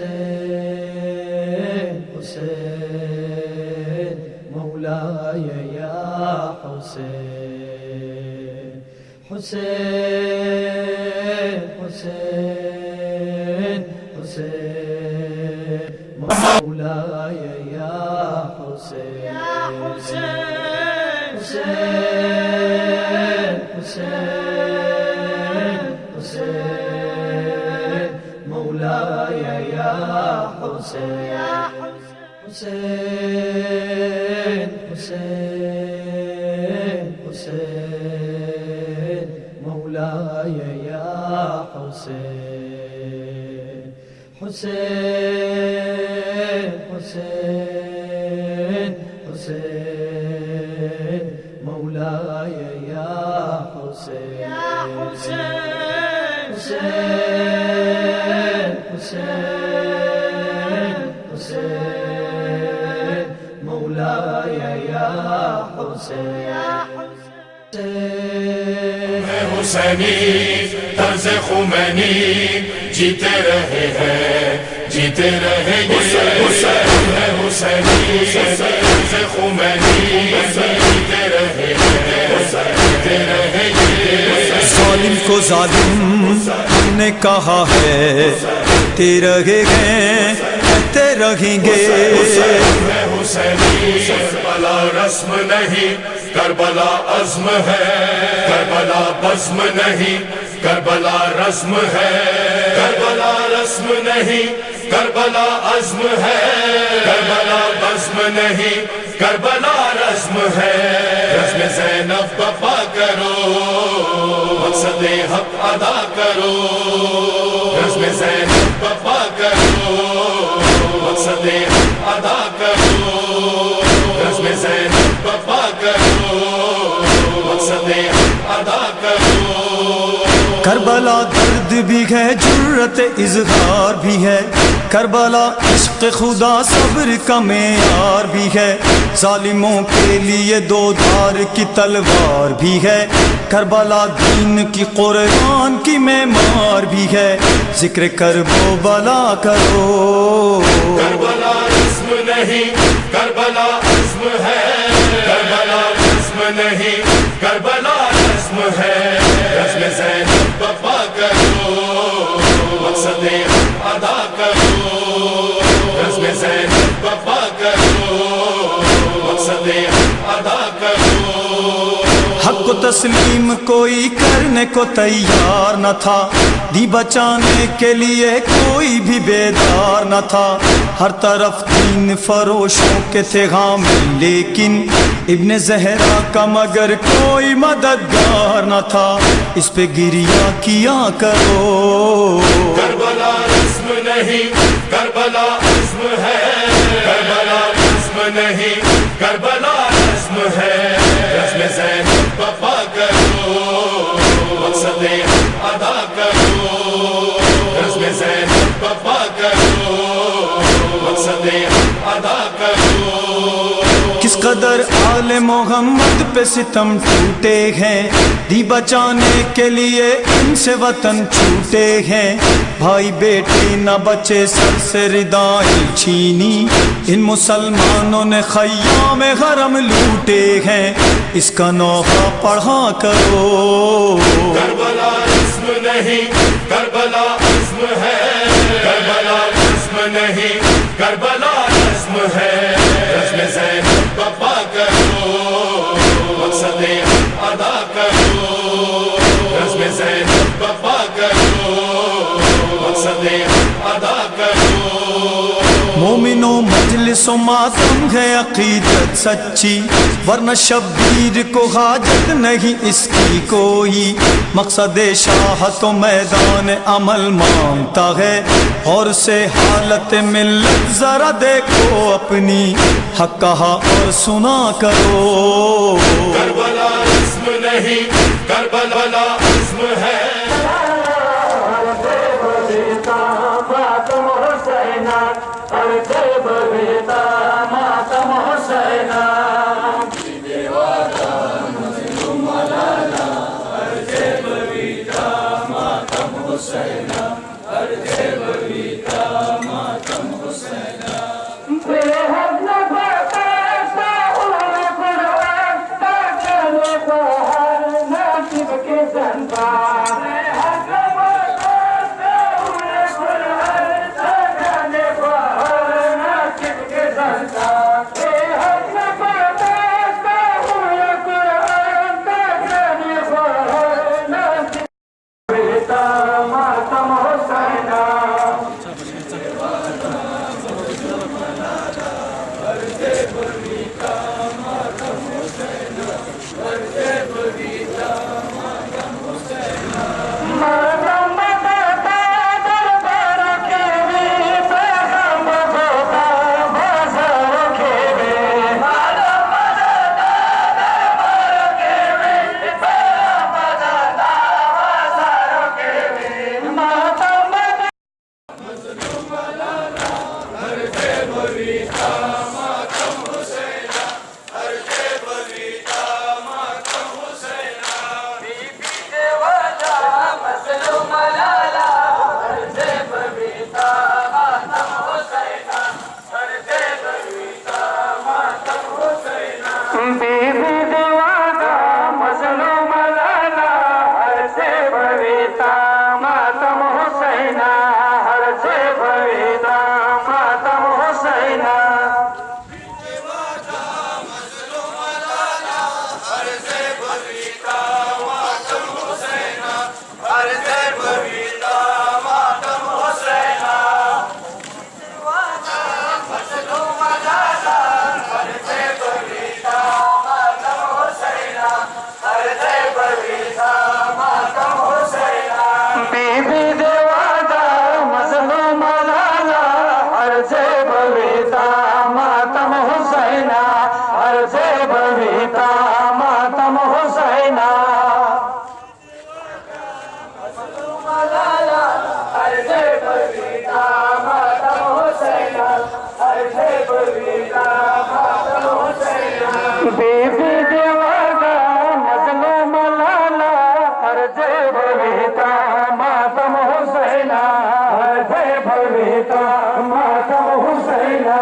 हुसैन हुसैन मौलाय या हुसैन हुसैन हुसैन हुसैन मौलाय या हुसैन हुसैन हुसैन हुसैन मौलाय या हुसैन हुसैन हुसैन हुसैन मौलाय या हुसैन हुसैन हुसैन हुसैन मौलाय या हुसैन हुसैन हुसैन हुसैन मौलाय या हुसैन हुसैनी तर्ज खुमैनी जीते रहे हैं जीते रहेंगे हुसैनी तर्ज खुमैनी जीते रहे हैं जीते रहेंगे। जालिम को जालिम हमने कहा है कहते रहेंगे हुसैनी करबला रस्म नहीं करबला अज़्म है करबला बज़्म नहीं करबला रस्म है करबला रस्म नहीं करबला अज़्म है करबला बज़्म नहीं करबला रस्म है। रस्म ज़ैनब बपा करो मक़सद हक़ अदा करो रस्म ज़ैनब बपा करो मक़सद हक़ अदा करो रस्म ज़ैनब बपा करो मक़सद हक़ अदा करो। करबला दर्द भी है जुर्रत इज़हार भी है करबला इश्क़ खुदा सब्र का मेयार भी है जालिमों के लिए दो धार की तलवार भी है करबला दीन की कुरान की मेमार भी है जिक्र करबला करो करबला रस्म नहीं करबला अज़्म है करबला रस्म नहीं करबला रस्म है। रस्म ज़ैनब बपा करो मक़सद हक़ अदा करो रस्म ज़ैनब बपा करो मक़सद हक़ अदा करो। हक को तस्लीम कोई करने को तैयार न था दी बचाने के लिए कोई भी बेदार न था हर तरफ दीन फरोशों के थे गामिल लेकिन इब्ने ज़हरा का मगर कोई मददगार न था इस पे गिरिया किया करो। करबला रस्म नहीं करबला अज़्म है करबला रस्म नहीं करबला रस्म है। रस्म ज़ैनब बपा करो मक़सद हक़ अदा करो रस्म ज़ैनब बपा करो मक़सद हक़ अदा करो। किस कदर आले मोहम्मद पे सितम टूटे हैं दी बचाने के लिए इनसे वतन छूटे हैं भाई बेटे न बचे सर से रिदाएं छीनी इन मुसलमानों ने ख़याम हरम लूटे हैं इसका नौहा पढ़ा करो। करबला रस्म नहीं करबला अज़्म है करबला रस्म नहीं करबला रस्म है। रस्म ज़ैनब बपा करो मक़सद हक़ अदा करो रस्म ज़ैनब बपा करो मक़सद हक़ अदा करो। मोमिनो मजलिसो मातम है अकीदत सच्ची वरना शब्बीर को हाजत नहीं इसकी कोई मकसद शाह तो मैदान अमल मांगता है और से हालत मिल्लत जरा देखो अपनी हक कहा और सुना करो। करबला रस्म नहीं करबला अज़्म है हुसैना अर्ज़े बबीता दे भविता मातम हुसैना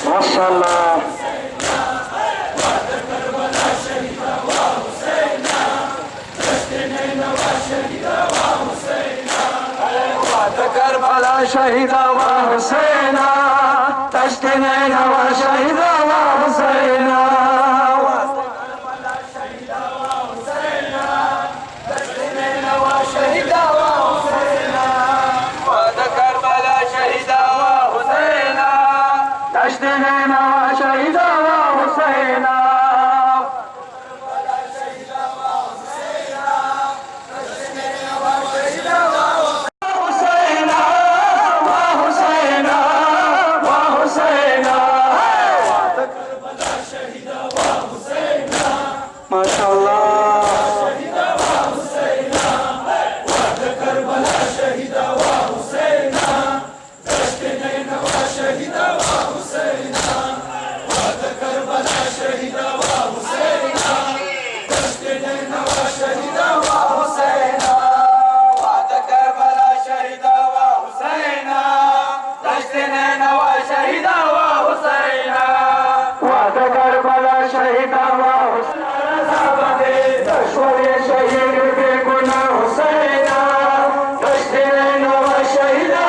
माशाअल्लाह करबला शहीदा व हुसैना तश्त नैना व शहीदा व हुसैना करबला शहीदा व हुसैना तश्त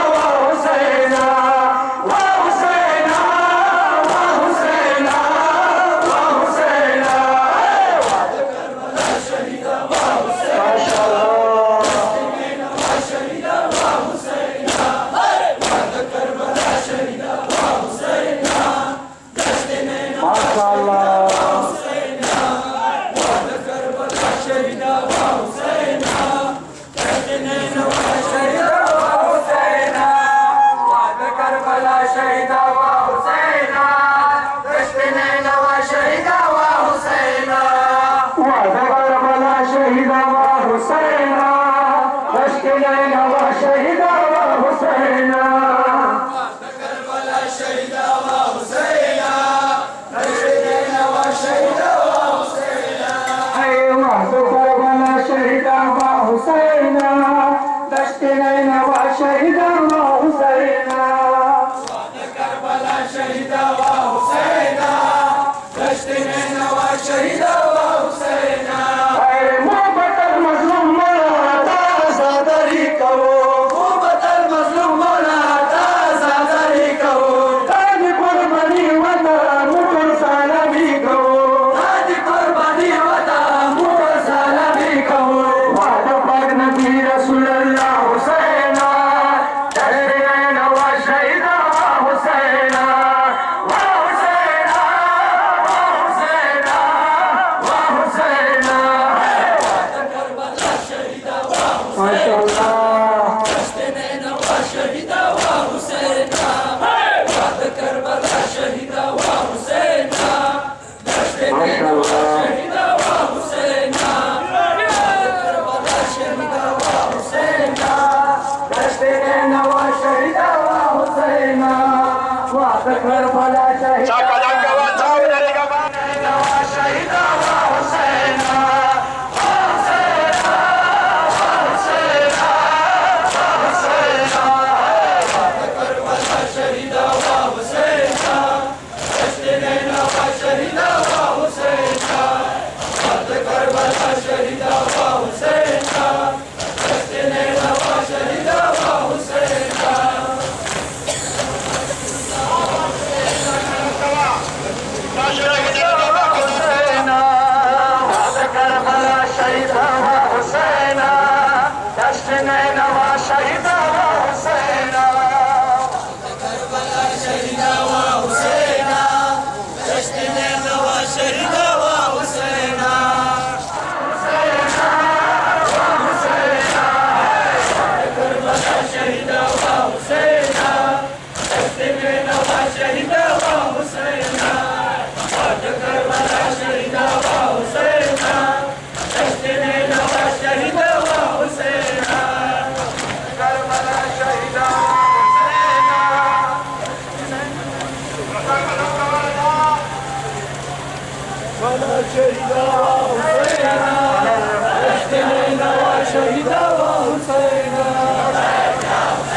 नैना व शहीदा व हुसैना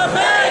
जिंदाबाद